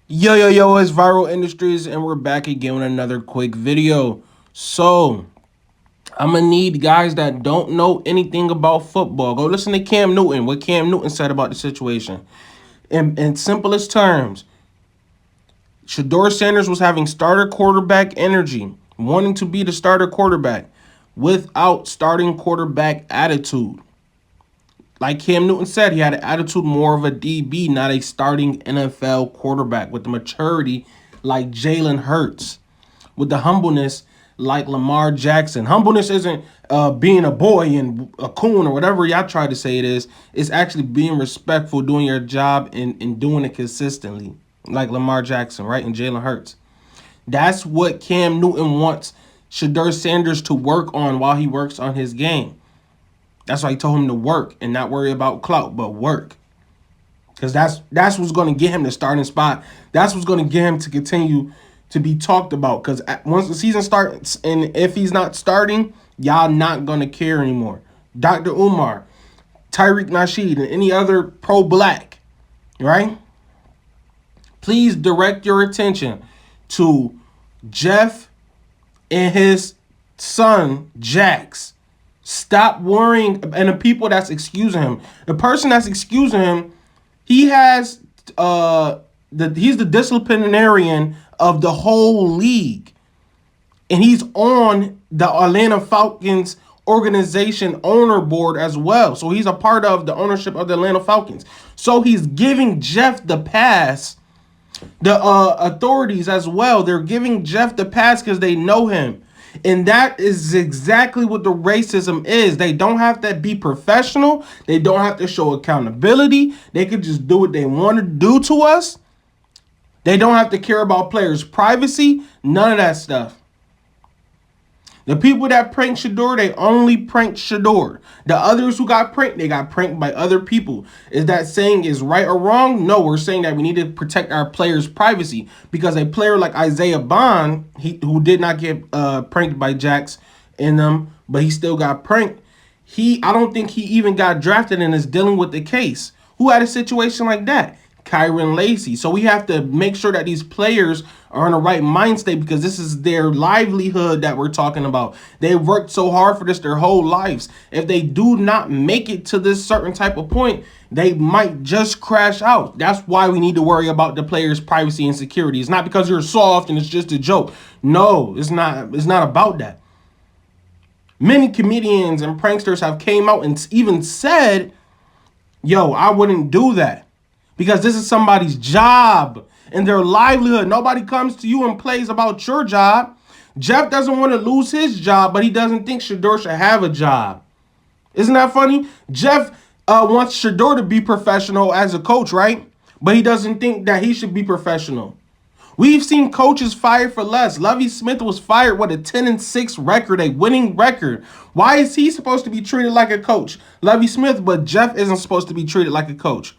Yo, it's Viral Industries, and we're back again with another quick video. So, I'm gonna need guys that don't know anything about football. Go listen to Cam Newton, what Cam Newton said about the situation. In simplest terms, Shedeur Sanders was having starter quarterback energy, wanting to be the starter quarterback without starting quarterback attitude. Like Cam Newton said, he had an attitude more of a DB, not a starting NFL quarterback with the maturity like Jalen Hurts, with the humbleness like Lamar Jackson. Humbleness isn't being a boy and a coon or whatever y'all try to say it is. It's actually being respectful, doing your job, and doing it consistently, like Lamar Jackson, right? And Jalen Hurts. That's what Cam Newton wants Shedeur Sanders to work on while he works on his game. That's why he told him to work and not worry about clout, but work. Because that's what's going to get him the starting spot. That's what's going to get him to continue to be talked about. Because once the season starts, and if he's not starting, y'all not going to care anymore. Dr. Umar, Tyreek Nasheed, and any other pro-black, right? Please direct your attention to Jeff and his son, Jax. Stop worrying, and the people that's excusing him. The person that's excusing him, he has he's the disciplinarian of the whole league. And he's on the Atlanta Falcons organization owner board as well. So he's a part of the ownership of the Atlanta Falcons. So he's giving Jeff the pass. The authorities as well, they're giving Jeff the pass because they know him. And that is exactly what the racism is. They don't have to be professional. They don't have to show accountability. They could just do what they want to do to us. They don't have to care about players' privacy. None of that stuff. The people that pranked Shedeur, they only pranked Shedeur. The others who got pranked, they got pranked by other people. Is that saying is right or wrong? No, we're saying that we need to protect our players' privacy. Because a player like Isaiah Bond, who did not get pranked by Jax in them, but he still got pranked. I don't think he even got drafted and is dealing with the case. Who had a situation like that? Kyron Lacey. So we have to make sure that these players are in the right mind state because this is their livelihood that we're talking about. They've worked so hard for this their whole lives. If they do not make it to this certain type of point, they might just crash out. That's why we need to worry about the players' privacy and security. It's not because you're soft and it's just a joke. No, it's not. It's not about that. Many comedians and pranksters have came out and even said, yo, I wouldn't do that. Because this is somebody's job and their livelihood. Nobody comes to you and plays about your job. Jeff doesn't want to lose his job, but he doesn't think Shedeur should have a job. Isn't that funny? Jeff wants Shedeur to be professional as a coach, right? But he doesn't think that he should be professional. We've seen coaches fired for less. Lovie Smith was fired with a 10-6 record, a winning record. Why is he supposed to be treated like a coach? Lovie Smith, but Jeff isn't supposed to be treated like a coach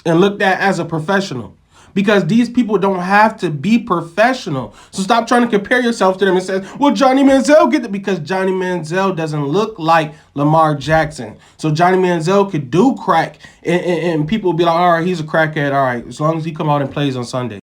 and looked at as a professional, because these people don't have to be professional. So stop trying to compare yourself to them and say, well, Johnny Manziel get it, because Johnny Manziel doesn't look like Lamar Jackson. So Johnny Manziel could do crack and people will be like, all right, he's a crackhead. All right, as long as he come out and plays on Sunday.